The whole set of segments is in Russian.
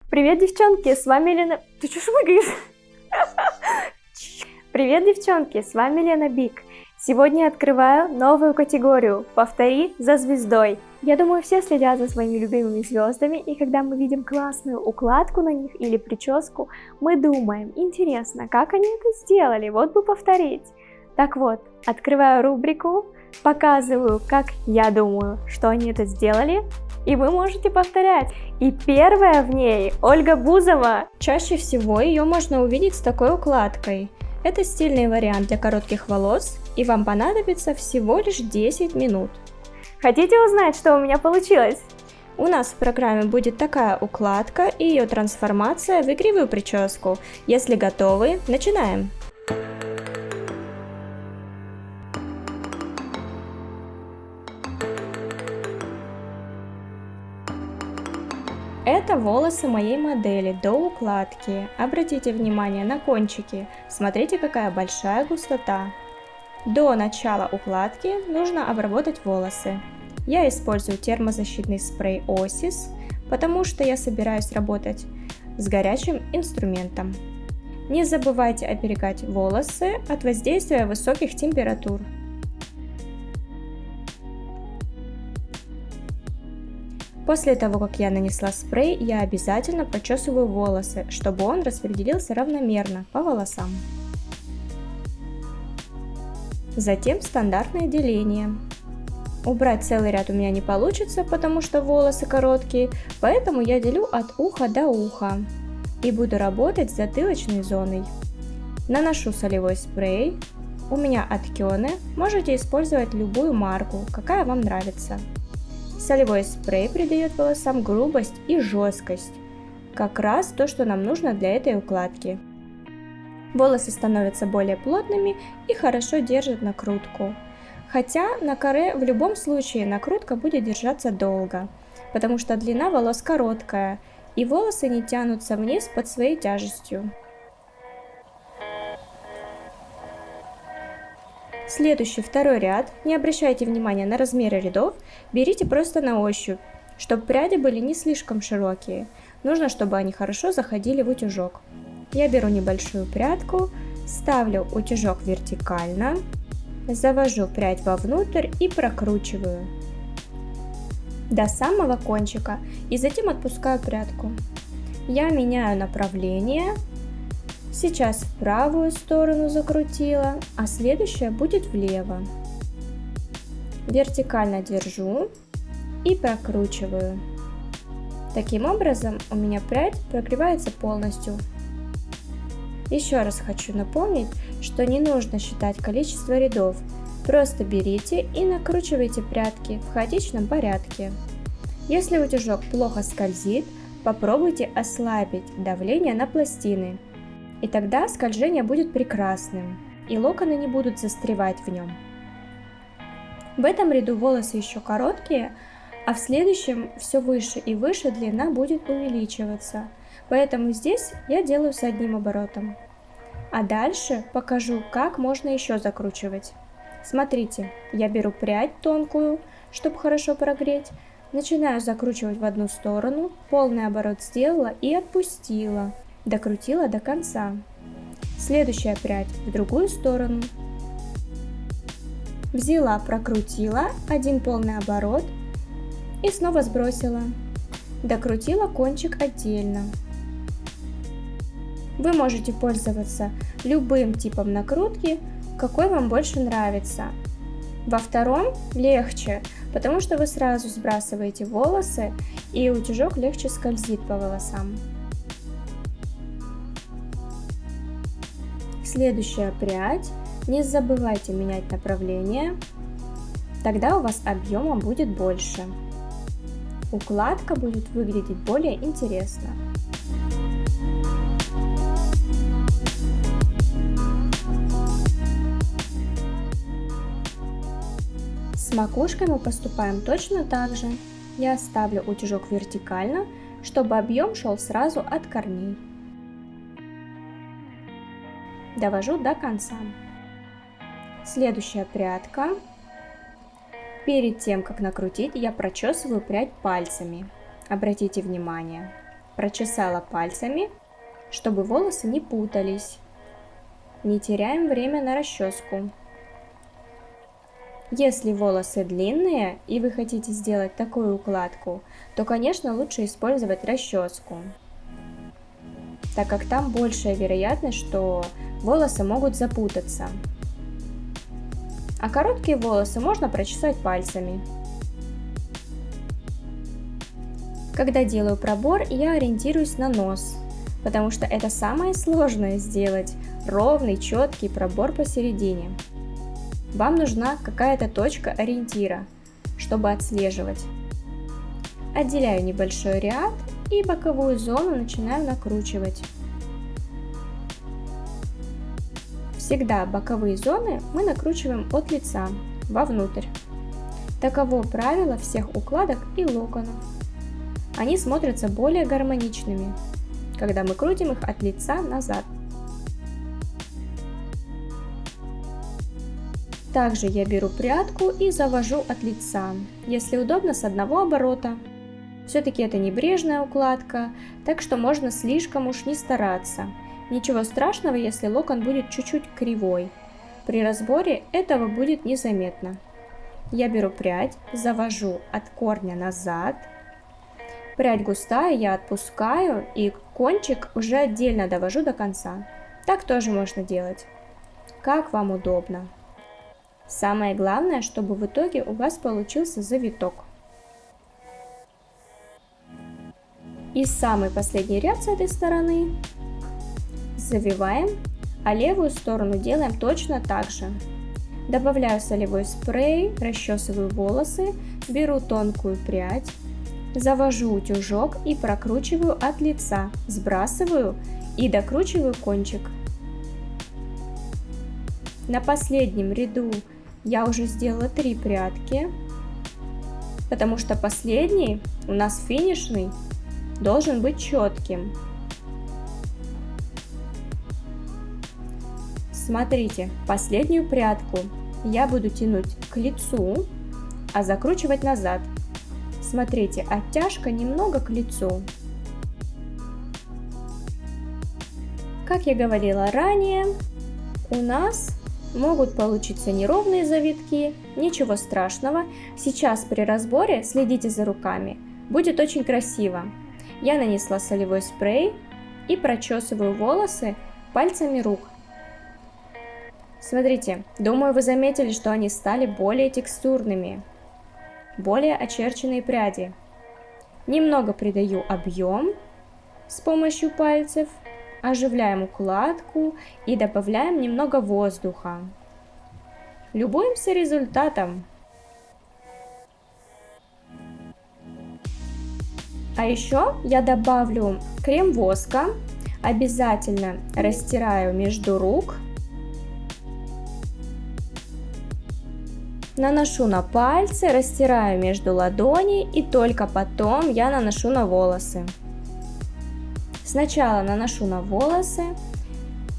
Привет, девчонки, с вами Лена... Ты чё шмыгаешь? Привет, девчонки, с вами Лена Бик. Сегодня я открываю новую категорию «Повтори за звездой». Я думаю, все следят за своими любимыми звездами, и когда мы видим классную укладку на них или прическу, мы думаем, интересно, как они это сделали, вот бы повторить. Так вот, открываю рубрику, показываю, как я думаю, что они это сделали, и вы можете повторять. И первая в ней Ольга Бузова. Чаще всего ее можно увидеть с такой укладкой. Это стильный вариант для коротких волос, и вам понадобится всего лишь 10 минут. Хотите узнать, что у меня получилось? У нас в программе будет такая укладка и ее трансформация в игривую прическу. Если готовы, начинаем! Это волосы моей модели до укладки. Обратите внимание на кончики. Смотрите, какая большая густота. До начала укладки нужно обработать волосы. Я использую термозащитный спрей Osis, потому что я собираюсь работать с горячим инструментом. Не забывайте оберегать волосы от воздействия высоких температур. После того, как я нанесла спрей, я обязательно прочесываю волосы, чтобы он распределился равномерно по волосам. Затем стандартное деление. Убрать целый ряд у меня не получится, потому что волосы короткие, поэтому я делю от уха до уха. И буду работать с затылочной зоной. Наношу солевой спрей. У меня от Кёне, можете использовать любую марку, какая вам нравится. Солевой спрей придает волосам грубость и жесткость. Как раз то, что нам нужно для этой укладки. Волосы становятся более плотными и хорошо держат накрутку. Хотя на каре в любом случае накрутка будет держаться долго, потому что длина волос короткая, и волосы не тянутся вниз под своей тяжестью. Следующий, второй ряд. Не обращайте внимания на размеры рядов, берите просто на ощупь, чтобы пряди были не слишком широкие. Нужно, чтобы они хорошо заходили в утюжок. Я беру небольшую прядку, ставлю утюжок вертикально, завожу прядь вовнутрь и прокручиваю до самого кончика и затем отпускаю прядку. Я меняю направление. Сейчас в правую сторону закрутила, а следующая будет влево. Вертикально держу и прокручиваю. Таким образом у меня прядь прогревается полностью. Еще раз хочу напомнить, что не нужно считать количество рядов. Просто берите и накручивайте прядки в хаотичном порядке. Если утюжок плохо скользит, попробуйте ослабить давление на пластины. И тогда скольжение будет прекрасным, и локоны не будут застревать в нем. В этом ряду волосы еще короткие, а в следующем все выше и выше длина будет увеличиваться. Поэтому здесь я делаю с одним оборотом. А дальше покажу, как можно еще закручивать. Смотрите, я беру прядь тонкую, чтобы хорошо прогреть, начинаю закручивать в одну сторону, полный оборот сделала и отпустила. Докрутила до конца. Следующая прядь в другую сторону. Взяла, прокрутила один полный оборот и снова сбросила. Докрутила кончик отдельно. Вы можете пользоваться любым типом накрутки, какой вам больше нравится. Во втором легче, потому что вы сразу сбрасываете волосы, и утюжок легче скользит по волосам. Следующая прядь. Не забывайте менять направление, тогда у вас объема будет больше. Укладка будет выглядеть более интересно. С макушкой мы поступаем точно так же. Я ставлю утюжок вертикально, чтобы объем шел сразу от корней. Довожу до конца. Следующая прядка. Перед тем, как накрутить, я прочесываю прядь пальцами. Обратите внимание. прочесала пальцами, чтобы волосы не путались. Не теряем время на расческу. Если волосы длинные и вы хотите сделать такую укладку, то, конечно, лучше использовать расческу, так как там большая вероятность, что волосы могут запутаться. А короткие волосы можно прочесать пальцами. Когда делаю пробор, я ориентируюсь на нос, потому что это самое сложное сделать ровный, четкий пробор посередине. Вам нужна какая-то точка ориентира, чтобы отслеживать. Отделяю небольшой ряд и боковую зону начинаю накручивать. Всегда боковые зоны мы накручиваем от лица вовнутрь. Таково правило всех укладок и локонов. Они смотрятся более гармоничными, когда мы крутим их от лица назад. Также я беру прядку и завожу от лица, если удобно, с одного оборота. Все-таки это небрежная укладка, так что можно слишком уж не стараться. Ничего страшного, если локон будет чуть-чуть кривой. При разборе этого будет незаметно. Я беру прядь, завожу от корня назад. Прядь густая, я отпускаю и кончик уже отдельно довожу до конца. Так тоже можно делать, как вам удобно. Самое главное, чтобы в итоге у вас получился завиток. И самый последний ряд с этой стороны завиваем, а левую сторону делаем точно так же. Добавляю солевой спрей, расчесываю волосы, беру тонкую прядь, завожу утюжок и прокручиваю от лица, сбрасываю и докручиваю кончик. На последнем ряду я уже сделала 3 прядки, потому что последний, у нас финишный, должен быть четким. Смотрите, последнюю прядку я буду тянуть к лицу, а закручивать назад. Смотрите, оттяжка немного к лицу. Как я говорила ранее, у нас могут получиться неровные завитки, ничего страшного. Сейчас при разборе следите за руками, будет очень красиво. Я нанесла солевой спрей и прочесываю волосы пальцами рук. Смотрите, думаю, вы заметили, что они стали более текстурными, более очерченные пряди. Немного придаю объем с помощью пальцев, оживляем укладку и добавляем немного воздуха. Любуемся результатом. А еще я добавлю крем воска, обязательно растираю между рук, наношу на пальцы, растираю между ладоней и только потом я наношу на волосы. Сначала наношу на волосы,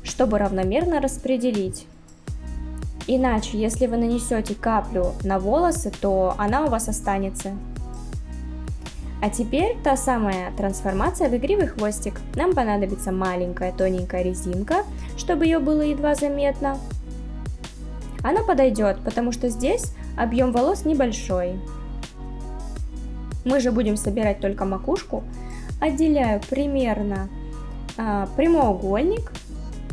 чтобы равномерно распределить. Иначе, если вы нанесете каплю на волосы, то она у вас останется. А теперь та самая трансформация в игривый хвостик. Нам понадобится маленькая тоненькая резинка, чтобы ее было едва заметно. Она подойдет, потому что здесь объем волос небольшой. Мы же будем собирать только макушку. Отделяю примерно прямоугольник,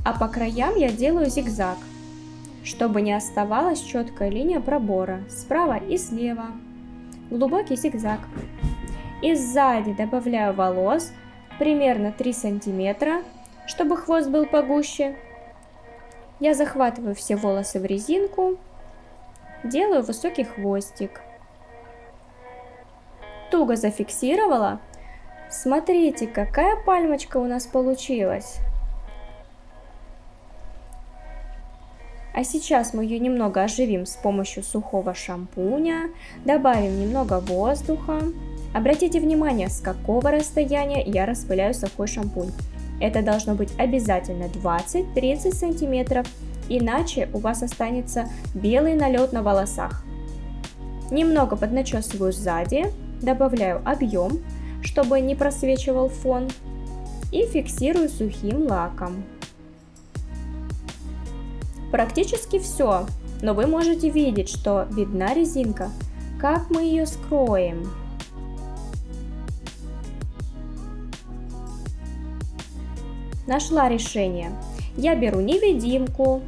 а по краям я делаю зигзаг, чтобы не оставалась четкая линия пробора справа и слева. Глубокий зигзаг. И сзади добавляю волос примерно 3 сантиметра, чтобы хвост был погуще. Я захватываю все волосы в резинку, делаю высокий хвостик. Туго зафиксировала. Смотрите, какая пальмочка у нас получилась. А сейчас мы ее немного оживим с помощью сухого шампуня, добавим немного воздуха. Обратите внимание, с какого расстояния я распыляю сухой шампунь. Это должно быть обязательно 20-30 сантиметров, иначе у вас останется белый налет на волосах. Немного подначесываю сзади, добавляю объем, чтобы не просвечивал фон. И фиксирую сухим лаком. Практически все, но вы можете видеть, что видна резинка. Как мы ее скроем? Нашла решение. Я беру невидимку.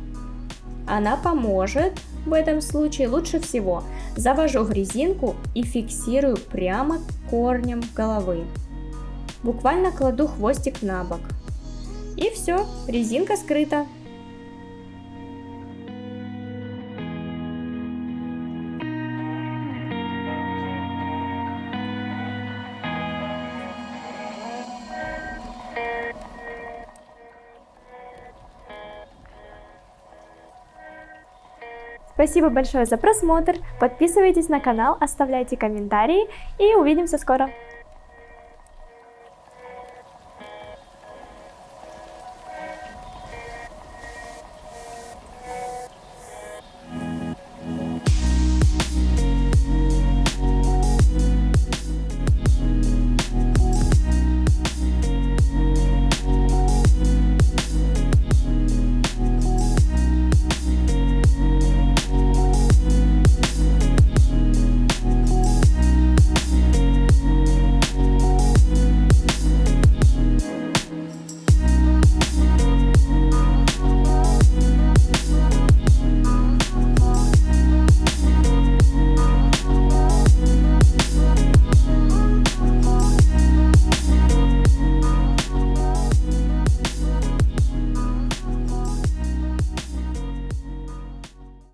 Она поможет. В этом случае лучше всего завожу в резинку и фиксирую прямо корнем головы. Буквально кладу хвостик на бок. И все, резинка скрыта. Спасибо большое за просмотр, подписывайтесь на канал, оставляйте комментарии и увидимся скоро!